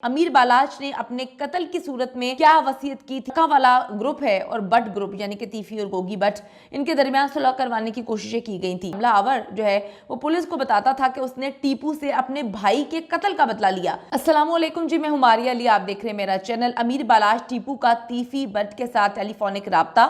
अमीर बालाच ने अपने कत्ल की सूरत में क्या वसीयत की थी। वाला ग्रुप है और बट ग्रुप यानी कि तीफी और गोगी बट, इनके दरमियान सुलह करवाने की कोशिशें की गई थी। हमलावर जो है वो पुलिस को बताता था कि उसने टीपू से अपने भाई के कत्ल का बदला लिया। अस्सलाम वालेकुम जी, मैं हूं मारिया अली, आप देख रहे हैं मेरा चैनल। अमीर बालाच टीपू का तीफी बट के साथ टेलीफोनिक राब्ता,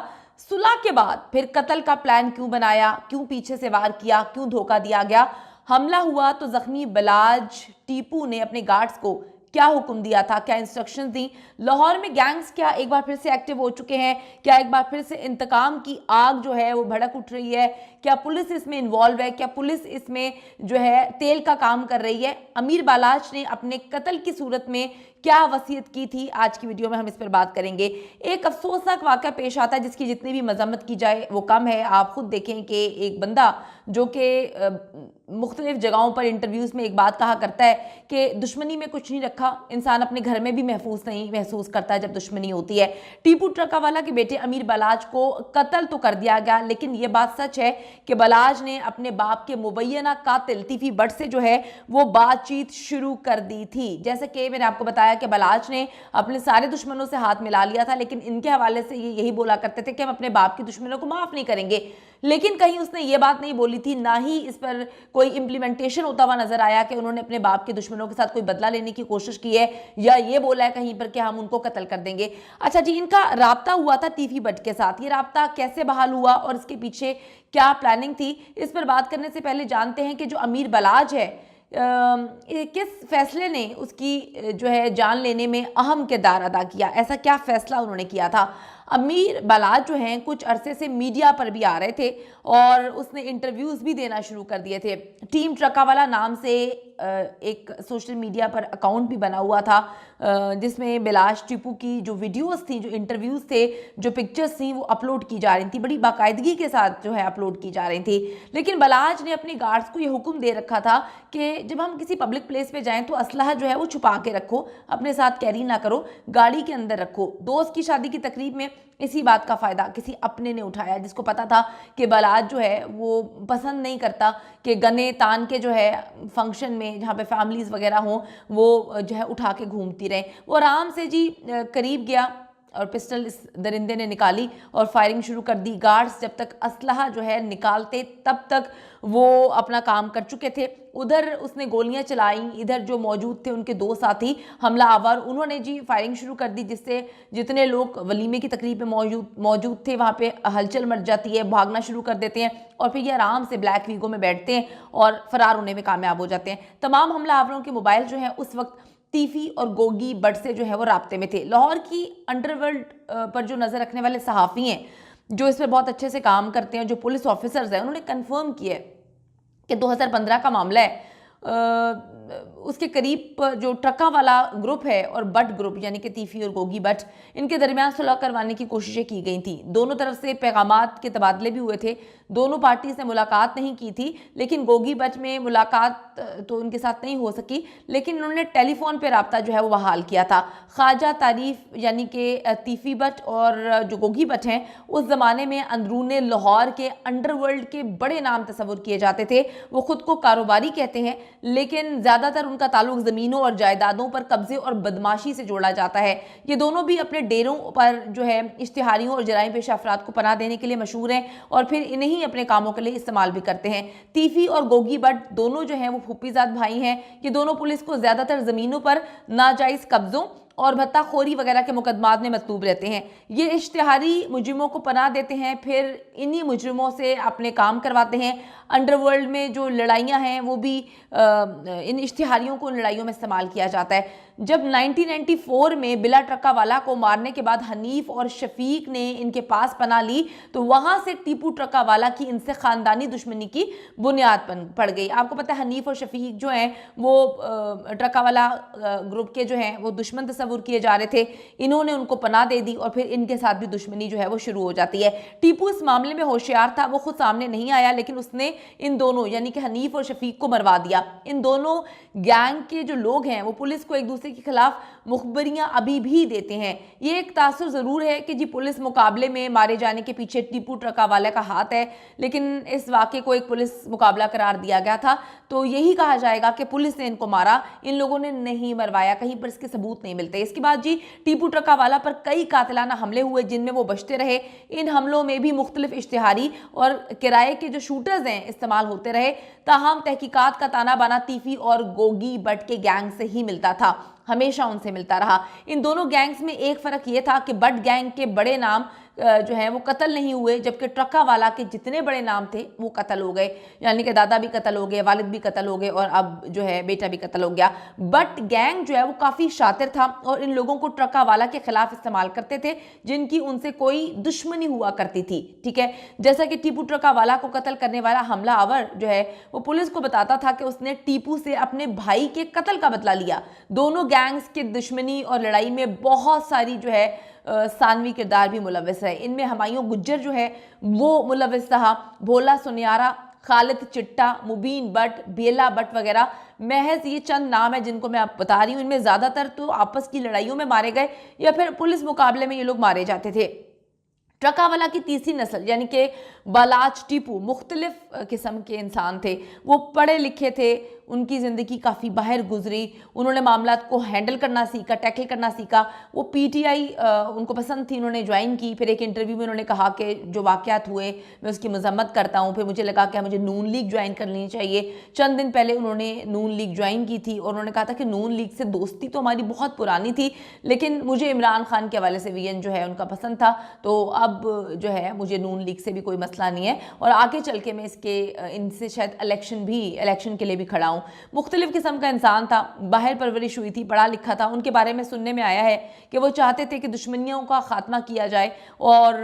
सुलह के बाद फिर कत्ल का प्लान क्यों बनाया, क्यों पीछे से वार किया, क्यों धोखा दिया गया, हमला हुआ तो जख्मी बालाच टीपू ने अपने गार्ड्स को क्या हुक्म दिया था, क्या इंस्ट्रक्शंस दी, लाहौर में गैंग्स क्या एक बार फिर से एक्टिव हो चुके हैं, क्या एक बार फिर से इंतकाम की आग जो है वो भड़क उठ रही है, क्या पुलिस इसमें इन्वॉल्व है, क्या पुलिस इसमें जो है तेल का काम कर रही है, अमीर बालाच ने अपने कत्ल की सूरत में क्या वसीयत की थी, आज की वीडियो में हम इस पर बात करेंगे। एक अफसोसनाक वाक़या पेश आता है जिसकी जितनी भी मजम्मत की जाए वो कम है। आप खुद देखें कि एक बंदा जो कि मुख्तलिफ जगहों पर इंटरव्यूज़ में एक बात कहा करता है कि दुश्मनी में कुछ नहीं रखा, इंसान अपने घर में भी महफूज नहीं महसूस करता है जब दुश्मनी होती है। टीपू ट्रका वाला के बेटे अमीर बालाच को कत्ल तो कर दिया गया, लेकिन यह बात सच है कि बालाच ने अपने बाप के मुबैना कातिल तीफी बट से जो है वो बातचीत शुरू कर दी थी। जैसे कि मैंने आपको बताया कि बालाच ने अपने सारे दुश्मनों से हाथ मिला लिया था, लेकिन इनके हवाले से ये यही बोला करते थे कि हम अपने बाप के दुश्मनों को माफ़ नहीं करेंगे। लेकिन कहीं उसने ये बात नहीं बोली थी, ना ही इस पर कोई इंप्लीमेंटेशन होता हुआ नजर आया कि उन्होंने अपने बाप के दुश्मनों के साथ कोई बदला लेने की कोशिश की है या ये बोला है कहीं पर कि हम उनको कत्ल कर देंगे। अच्छा जी, इनका राब्ता हुआ था तीफी बट के साथ, ये राब्ता कैसे बहाल हुआ और इसके पीछे क्या प्लानिंग थी, इस पर बात करने से पहले जानते हैं कि जो अमीर बालाच है किस फैसले ने उसकी जो है जान लेने में अहम किरदार अदा किया, ऐसा क्या फैसला उन्होंने किया था। अमीर बालाच जो हैं कुछ अरसे से मीडिया पर भी आ रहे थे और उसने इंटरव्यूज़ भी देना शुरू कर दिए थे। टीम ट्रका वाला नाम से एक सोशल मीडिया पर अकाउंट भी बना हुआ था जिसमें बालाच टीपू की जो वीडियोस थी, जो इंटरव्यूज़ थे, जो पिक्चर्स थी वो अपलोड की जा रही थी, बड़ी बाकायदगी के साथ जो है अपलोड की जा रही थी। लेकिन बालाच ने अपने गार्ड्स को ये हुक्म दे रखा था कि जब हम किसी पब्लिक प्लेस पे जाएं तो असलहा जो है वो छुपा के रखो, अपने साथ कैरी ना करो, गाड़ी के अंदर रखो। दोस्त की शादी की तकरीब में इसी बात का फ़ायदा किसी अपने ने उठाया जिसको पता था कि बालाच जो है वो पसंद नहीं करता कि गने तान के जो है फंक्शन में जहाँ पे फैमिलीज़ वगैरह हों वो जो है उठा के घूमती रहे। वो आराम से जी करीब गया और पिस्टल इस दरिंदे ने निकाली और फायरिंग शुरू कर दी। गार्ड्स जब तक असलहा जो है निकालते तब तक वो अपना काम कर चुके थे। उधर उसने गोलियां चलाई, इधर जो मौजूद थे उनके दो साथी हमला आवर, उन्होंने जी फायरिंग शुरू कर दी, जिससे जितने लोग वलीमे की तकरीब में मौजूद थे वहाँ पे हलचल मच जाती है, भागना शुरू कर देते हैं और फिर ये आराम से ब्लैक वीगो में बैठते हैं और फरार होने में कामयाब हो जाते हैं। तमाम हमला आवरों के मोबाइल जो है उस वक्त तीफी और गोगी बट से जो है वो राब्ते में थे। लाहौर की अंडरवर्ल्ड पर जो नज़र रखने वाले सहाफ़ी हैं, जो इस पर बहुत अच्छे से काम करते हैं, जो पुलिस ऑफिसर्स हैं, उन्होंने कंफर्म किया है कि 2015 का मामला है। उसके करीब जो ट्रका वाला ग्रुप है और बट ग्रुप यानी कि तीफी और गोगी बट, इनके दरमियान सुलह करवाने की कोशिशें की गई थी। दोनों तरफ से पैगामात के तबादले भी हुए थे, दोनों पार्टी से मुलाकात नहीं की थी, लेकिन गोगी बट में मुलाकात तो उनके साथ नहीं हो सकी, लेकिन उन्होंने टेलीफोन पर रब्ता जो है वो बहाल किया था। ख्वाजा तारीफ यानी कि तीफी बट और जो गोगी बट हैं उस ज़माने में अंदरून लाहौर के अंडरवर्ल्ड के बड़े नाम तस्वुर किए जाते थे। वो खुद को कारोबारी कहते हैं, लेकिन ज़्यादातर उनका ताल्लुक ज़मीनों और जायदादों पर कब्जे और बदमाशी से जोड़ा जाता है। ये दोनों भी अपने डेरों पर जो है इश्तिहारियों और जराइम पेशा अफराद को पनाह देने के लिए मशहूर हैं और फिर इन्हीं अपने कामों के लिए इस्तेमाल भी करते हैं। तीफी और गोगी बट दोनों जो हैं वो फूफीजाद भाई हैं। ये दोनों पुलिस को ज़्यादातर ज़मीनों पर नाजायज़ कब्ज़ों और भत्ताखोरी वगैरह के मुकदमात में मतलूब रहते हैं। ये इश्तिहारी मुजरिमों को पनाह देते हैं, फिर इन्हीं मुजरिमों से अपने काम करवाते हैं। अंडरवर्ल्ड में जो लड़ाइयाँ हैं वो भी इन इश्तिहारियों को लड़ाइयों में इस्तेमाल किया जाता है। जब 1994 में बिला ट्रका वाला को मारने के बाद हनीफ और शफीक ने इनके पास पनाह ली तो वहाँ से टीपू ट्रका वाला की इनसे ख़ानदानी दुश्मनी की बुनियाद पड़ गई। आपको पता है हनीफ और शफीक जो हैं वो ट्रका वाला ग्रुप के जो हैं वो दुश्मन तस्वुर किए जा रहे थे। इन्होंने उनको पनाह दे दी और फिर इनके साथ भी दुश्मनी जो है वो शुरू हो जाती है। टीपू इस मामले में होशियार था, वो खुद सामने नहीं आया, लेकिन उसने इन दोनों यानी कि हनीफ और शफीक को मरवा दिया। इन दोनों गैंग के जो लोग हैं वो पुलिस को एक दूसरे के खिलाफ मुखबरियां अभी भी देते हैं। ये एक तासुर जरूर है कि जी पुलिस मुकाबले में मारे जाने के पीछे टीपू ट्रका वाले का हाथ है, लेकिन इस वाक़े को एक पुलिस मुकाबला करार दिया गया था, तो यही कहा जाएगा कि पुलिस ने इनको मारा, इन लोगों ने नहीं मरवाया, कहीं पर इसके सबूत नहीं मिलते। इसके बाद जी टीपू ट्रका वाला पर कई कातिलाना हमले हुए जिनमें वो बचते रहे। इन हमलों में भी मुख्तलिफ इश्तिहारी और किराए के जो शूटर्स हैं इस्तेमाल होते रहे। ताहम तहकीकात का ताना बाना तीफी और गोगी बट के गैंग से ही मिलता था, हमेशा उनसे मिलता रहा। इन दोनों गैंग्स में एक फ़र्क ये था कि बट गैंग के बड़े नाम जो है वो कत्ल नहीं हुए, जबकि ट्रका वाला के जितने बड़े नाम थे वो कत्ल हो गए, यानी कि दादा भी कत्ल हो गए, वालिद भी कत्ल हो गए और अब जो है बेटा भी कत्ल हो गया। बट गैंग जो है वो काफ़ी शातिर था और इन लोगों को ट्रका वाला के खिलाफ इस्तेमाल करते थे जिनकी उनसे कोई दुश्मनी हुआ करती थी। ठीक है, जैसा कि टीपू ट्रका वाला को कत्ल करने वाला हमला आवर जो है वो पुलिस को बताता था कि उसने टीपू से अपने भाई के कत्ल का बदला लिया। दोनों गैंग्स की दुश्मनी और लड़ाई में बहुत सारी जो है सानवी किरदार भी मुलव्वस है। इनमें हमायूं गुज्जर जो है वो मुलव्वस रहा, भोला सुनियारा, खालिद चिट्टा, मुबीन बट, बेला बट वगैरह, महज ये चंद नाम है जिनको मैं आप बता रही हूँ। इनमें ज़्यादातर तो आपस की लड़ाइयों में मारे गए या फिर पुलिस मुकाबले में ये लोग मारे जाते थे। ट्रकावाला की तीसरी नस्ल यानी कि बालाच टीपू मुख्तलिफ किस्म के इंसान थे। वो पढ़े लिखे थे, उनकी ज़िंदगी काफ़ी बाहर गुजरी, उन्होंने मामलात को हैंडल करना सीखा, टैकल करना सीखा। वो पीटीआई उनको पसंद थी, उन्होंने ज्वाइन की। फिर एक इंटरव्यू में उन्होंने कहा कि जो वाक़यात हुए मैं उसकी मज़म्मत करता हूँ। फिर मुझे लगा कि मुझे नून लीग ज्वाइन कर लेनी चाहिए। चंद दिन पहले उन्होंने नून लीग ज्वाइन की थी और उन्होंने कहा था कि नून लीग से दोस्ती तो हमारी बहुत पुरानी थी, लेकिन मुझे इमरान खान के हवाले से वीएन जो है उनका पसंद था, तो अब जो है मुझे नून लीग से भी कोई मसला नहीं है और आगे चल के मैं इनसे शायद इलेक्शन के लिए भी खड़ा हूँ। मुख्तलिफ किस्म का इंसान था, बाहर परवरिश हुई थी, पढ़ा लिखा था। उनके बारे में सुनने में आया है कि वो चाहते थे कि दुश्मनियों का खात्मा किया जाए और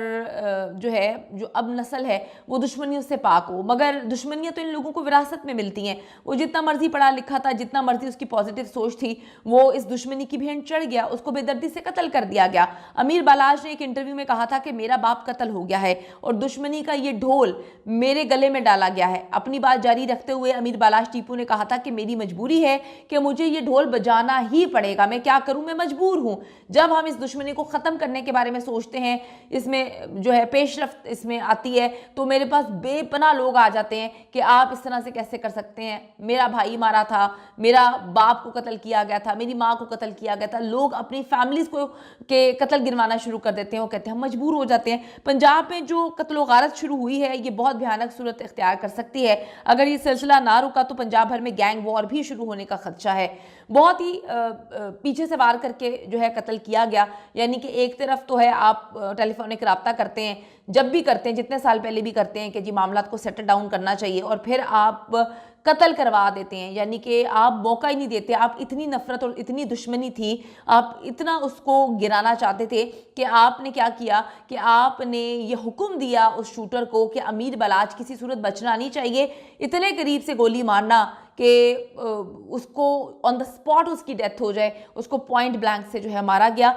जो है जो अब नस्ल है वो दुश्मनियों से पाक हो, मगर दुश्मनियाँ तो इन लोगों को विरासत में मिलती हैं। वो जितना मर्जी पढ़ा लिखा था, जितना मर्जी उसकी पॉजिटिव सोच थी, वो इस दुश्मनी की भेंट चढ़ गया, उसको बेदर्दी से कत्ल कर दिया गया। अमीर बालाज ने एक इंटरव्यू में कहा था कि मेरा बाप कत्ल हो गया है और दुश्मनी का ये ढोल मेरे गले में डाला गया है। अपनी बात जारी रखते हुए अमीर बालाज टीपू ने कहा था कि मेरी मजबूरी है कि मुझे ये ढोल बजाना ही पड़ेगा, मैं क्या करूं, मैं मजबूर हूं। जब हम इस दुश्मनी को ख़त्म करने के बारे में सोचते हैं, इसमें जो है पेशरफ्त इसमें आती है, तो मेरे पास बेपनाह लोग आ जाते हैं कि आप इस तरह से कैसे कर सकते हैं, मेरा भाई मारा था, मेरा बाप को कत्ल किया गया था, मेरी माँ को कत्ल किया गया था। लोग अपनी फैमिलीज को के कत्ल गिनवाना शुरू कर देते हैं, वो कहते हैं हम मजबूर हो जाते हैं। पंजाब में जो कत्ल गारत शुरू हुई है ये बहुत भयानक सूरत इख्तियार कर सकती है। अगर ये सिलसिला ना रुका तो पंजाब भर में गैंग वॉर भी शुरू होने का खदशा है। बहुत ही पीछे से वार करके जो है कत्ल किया गया, यानी कि एक तरफ तो है आप टेलीफोनिक रब्ता करते हैं, जब भी करते हैं, जितने साल पहले भी करते हैं कि जी मामलात को सेटल डाउन करना चाहिए, और फिर आप कत्ल करवा देते हैं, यानी कि आप मौका ही नहीं देते। आप इतनी नफरत और इतनी दुश्मनी थी, आप इतना उसको गिराना चाहते थे कि आपने क्या किया कि आपने ये हुक्म दिया उस शूटर को कि अमीर बालाज किसी सूरत बचना नहीं चाहिए, इतने करीब से गोली मारना कि उसको ऑन द स्पॉट उसकी डेथ हो जाए। उसको पॉइंट ब्लैंक से जो है मारा गया